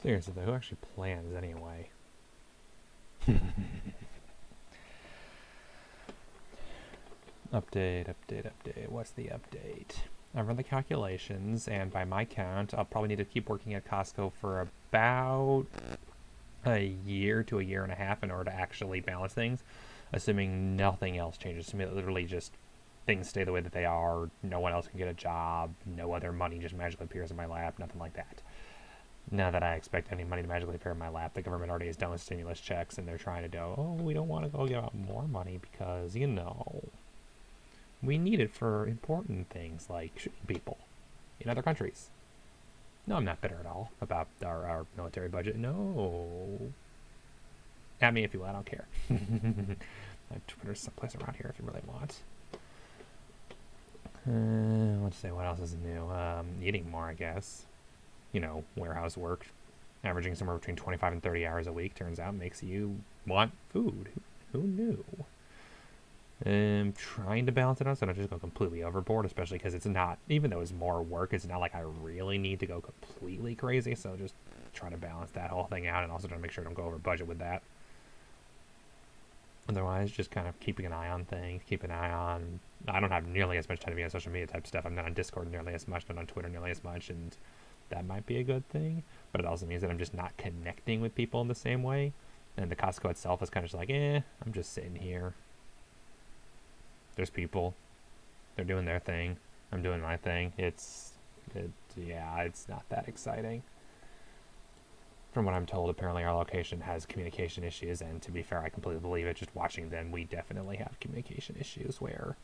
Seriously though, who actually plans anyway? Update. What's the update? I've run the calculations, and by my count, I'll probably need to keep working at Costco for about a year to a year and a half in order to actually balance things, assuming nothing else changes. To me, literally just things stay the way that they are. No one else can get a job. No other money just magically appears in my lap. Nothing like that. Now that I expect any money to magically appear in my lap, the government already has done with stimulus checks, and they're trying to do, oh, we don't want to go give out more money because, we need it for important things like shooting people in other countries. No, I'm not bitter at all about our military budget. No. At me if you will, I don't care. Twitter's someplace around here if you really want. Let's see, what else is new? Eating more, I guess. Warehouse work, averaging somewhere between 25 and 30 hours a week, turns out makes you want food. Who knew? Trying to balance it out so I don't just go completely overboard, especially because it's not, even though it's more work, it's not like I really need to go completely crazy, so just try to balance that whole thing out and also try to make sure I don't go over budget with that. Otherwise, just kind of keeping an eye on things, I don't have nearly as much time to be on social media type stuff. I'm not on Discord nearly as much, not on Twitter nearly as much, and that might be a good thing, but it also means that I'm just not connecting with people in the same way, and the Costco itself is kind of just like, I'm just sitting here. There's people. They're doing their thing. I'm doing my thing. It's not that exciting. From what I'm told, apparently our location has communication issues, and to be fair, I completely believe it. Just watching them, we definitely have communication issues where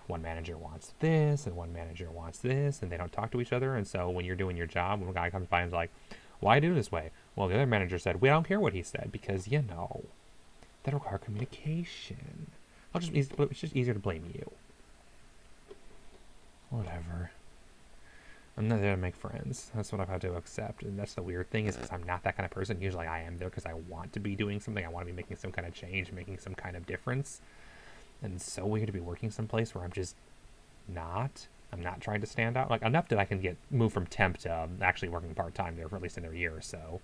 one manager wants this and one manager wants this, and they don't talk to each other. And so when you're doing your job, when a guy comes by and is like, why do it this way? Well, the other manager said, we don't care what he said because, that requires communication. It's just easier to blame you. Whatever. I'm not there to make friends. That's what I've had to accept. And that's the weird thing is because I'm not that kind of person. Usually I am there because I want to be doing something. I want to be making some kind of change, making some kind of difference. And it's so weird to be working someplace where I'm just not. I'm not trying to stand out. Like, enough that I can get moved from temp to actually working part-time there for at least another year or so.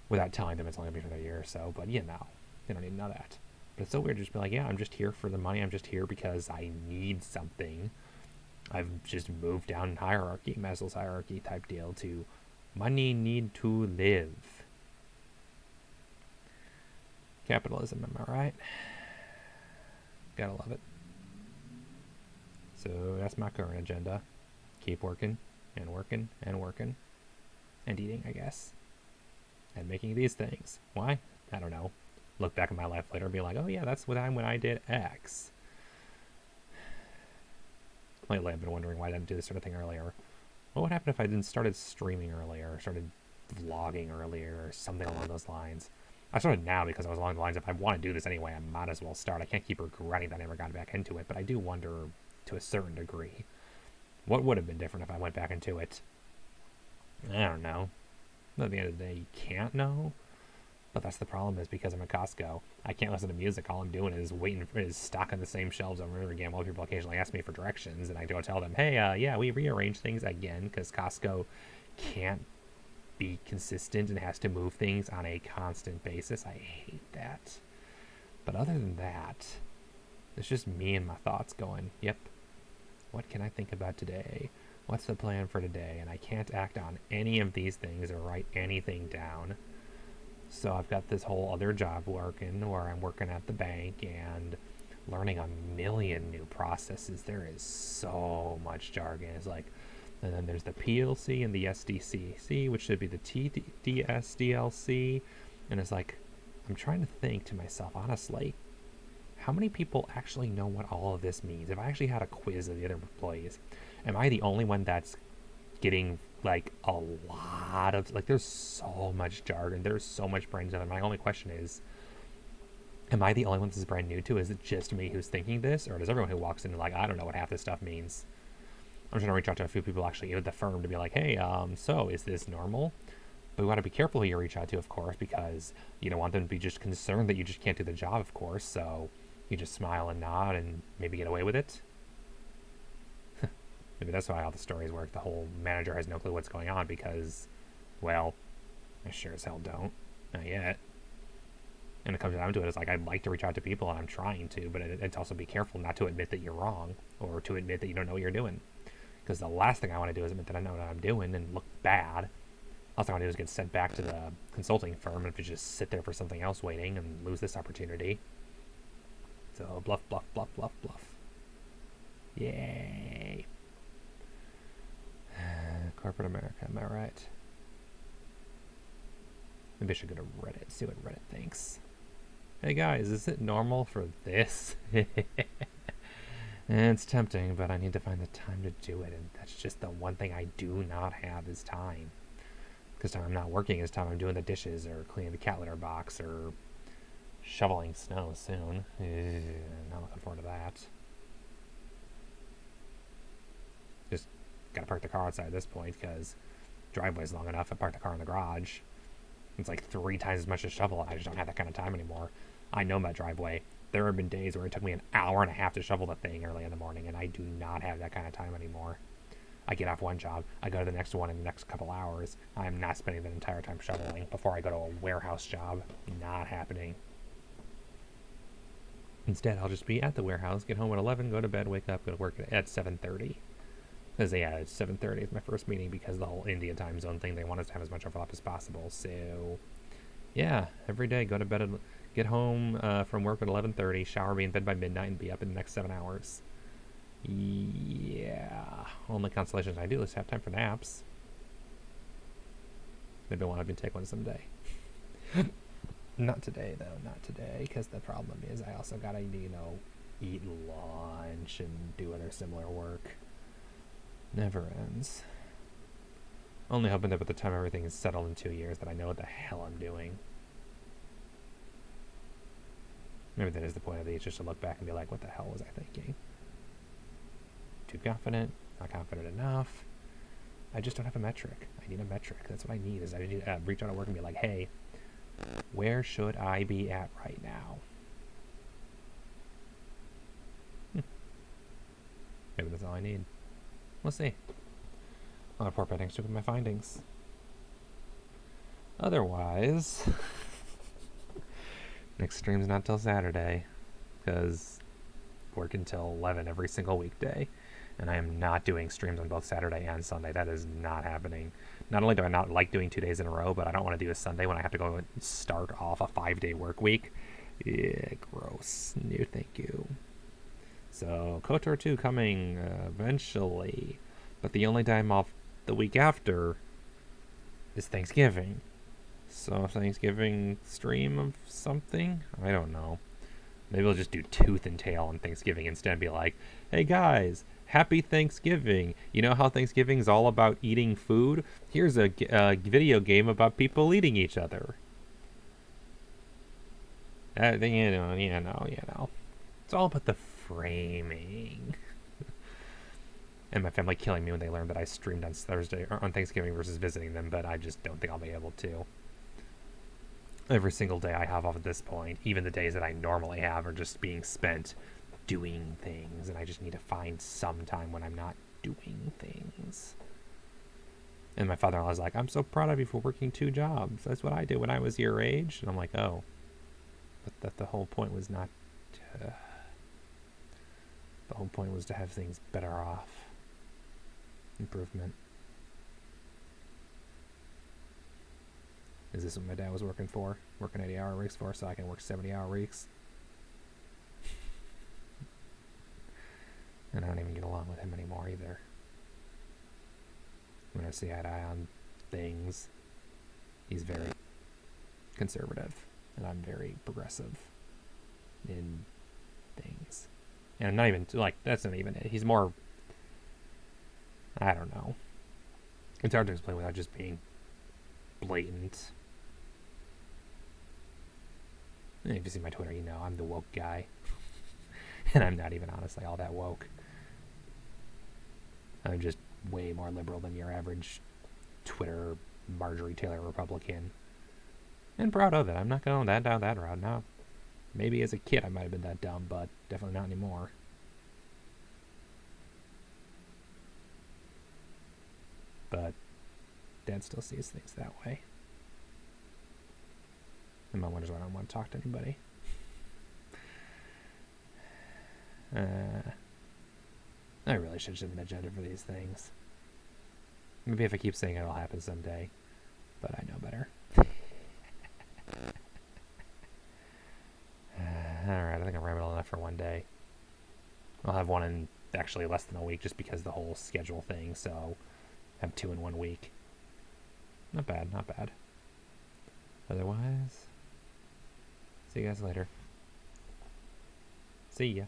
Without telling them it's only going to be for another year or so. But, they don't even know that. But it's so weird to just be like, I'm just here for the money. I'm just here because I need something. I've just moved down in hierarchy, Maslow's hierarchy type deal, to money need to live. Capitalism, am I right? Gotta love it. So that's my current agenda. Keep working and working and working. And eating, I guess. And making these things. Why? I don't know. Look back at my life later and be like, oh yeah, that's when I did X. Lately, I've been wondering why I didn't do this sort of thing earlier. What would happen if I didn't started streaming earlier, or started vlogging earlier, or something along those lines? I started now because I was along the lines of, if I want to do this anyway, I might as well start. I can't keep regretting that I never got back into it, but I do wonder, to a certain degree, what would have been different if I went back into it? I don't know. At the end of the day, you can't know. But that's the problem, is because I'm at Costco, I can't listen to music. All I'm doing is stocking the same shelves over and over again while people occasionally ask me for directions, and I go tell them, hey, we rearrange things again because Costco can't be consistent and has to move things on a constant basis. I hate that. But other than that, it's just me and my thoughts going, yep, what can I think about today? What's the plan for today? And I can't act on any of these things or write anything down. So I've got this whole other job working where I'm working at the bank and learning a million new processes. There is so much jargon. It's like, and then there's the PLC and the SDCC, which should be the TDSDLC. And it's like, I'm trying to think to myself, honestly, how many people actually know what all of this means? If I actually had a quiz of the other employees, am I the only one that's getting like a lot of, like, there's so much jargon, there's so much brain stuff. My only question is, am I the only one this is brand new to? Is it just me who's thinking this, or does everyone who walks in like, I don't know what half this stuff means? I'm trying to reach out to a few people actually at the firm to be like, hey, so is this normal? But we want to be careful who you reach out to, of course, because you don't want them to be just concerned that you just can't do the job, of course. So you just smile and nod and maybe get away with it. Maybe that's why all the stories work. The whole manager has no clue what's going on because, well, I sure as hell don't. Not yet. And it comes down to it, it's like I'd like to reach out to people and I'm trying to, but it's also be careful not to admit that you're wrong or to admit that you don't know what you're doing. Because the last thing I want to do is admit that I know what I'm doing and look bad. Last thing I want to do is get sent back to the consulting firm and just sit there for something else waiting and lose this opportunity. So bluff, bluff, bluff, bluff, bluff. Yay. Corporate America, am I right? Maybe I should go to Reddit, see what Reddit thinks. Hey guys, is it normal for this? It's tempting, but I need to find the time to do it, and that's just the one thing I do not have is time. Because time I'm not working is time I'm doing the dishes or cleaning the cat litter box or shoveling snow soon. Not looking forward to that. Just gotta park the car outside at this point because driveway's long enough. I parked the car in the garage. It's like 3 times as much to shovel. I just don't have that kind of time anymore. I know my driveway. There have been days where it took me an hour and a half to shovel the thing early in the morning, and I do not have that kind of time anymore. I get off one job, I go to the next one in the next couple hours. I'm not spending the entire time shoveling before I go to a warehouse job. Not happening. Instead, I'll just be at the warehouse, get home at 11, go to bed, wake up, go to work at 7:30. Because, yeah, it's 7:30 is my first meeting because the whole India time zone thing, they want us to have as much overlap as possible. So, yeah, every day, go to bed, get home from work at 11:30, shower, be in bed by midnight, and be up in the next 7 hours. Yeah. Only consolation I do is have time for naps. Maybe I'll want to take one someday. Not today, though. Not today, because the problem is I also gotta, eat lunch and do other similar work. Never ends. Only hoping that by the time everything is settled in 2 years that I know what the hell I'm doing. Maybe that is the point of these, just to look back and be like, what the hell was I thinking? Too confident? Not confident enough? I just don't have a metric. I need a metric. That's what I need, is I need to reach out at work and be like, hey, where should I be at right now? Maybe that's all I need. We'll see. I'll report back next week with my findings. Otherwise, next stream's not till Saturday, because work until 11 every single weekday, and I am not doing streams on both Saturday and Sunday. That is not happening. Not only do I not like doing 2 days in a row, but I don't want to do a Sunday when I have to go and start off a 5-day work week. Yeah, gross. No, thank you. So, KOTOR 2 coming eventually, but the only time off the week after is Thanksgiving. So, Thanksgiving stream of something? I don't know. Maybe we'll just do Tooth and Tail on Thanksgiving instead and be like, hey guys, happy Thanksgiving. You know how Thanksgiving's all about eating food? Here's a video game about people eating each other. You know. It's all about the framing. And my family killing me when they learned that I streamed on Thursday or on Thanksgiving versus visiting them, but I just don't think I'll be able to. Every single day I have off at this point, even the days that I normally have, are just being spent doing things, and I just need to find some time when I'm not doing things. And my father-in-law's like, I'm so proud of you for working 2 jobs. That's what I did when I was your age. And I'm like, oh, but that the whole point was not to, the whole point was to have things better off. Improvement. Is this what my dad was working for? Working 80-hour weeks for, so I can work 70-hour weeks? And I don't even get along with him anymore either. When I see eye to eye on things, he's very conservative, and I'm very progressive in things. And I'm not even, like, that's not even it. He's more, I don't know. It's hard to explain without just being blatant. And if you see my Twitter, you know I'm the woke guy. And I'm not even honestly all that woke. I'm just way more liberal than your average Twitter Marjorie Taylor Republican. And proud of it. I'm not going down that road now. Maybe as a kid I might have been that dumb, but definitely not anymore. But Dad still sees things that way. And mom wonders why I don't want to talk to anybody. I really should have an agenda for these things. Maybe if I keep saying it, it'll happen someday. But I know better. Alright, I think I'm rambling enough for one day. I'll have one in actually less than a week just because of the whole schedule thing, so I have 2 in 1 week. Not bad, not bad. Otherwise, see you guys later. See ya.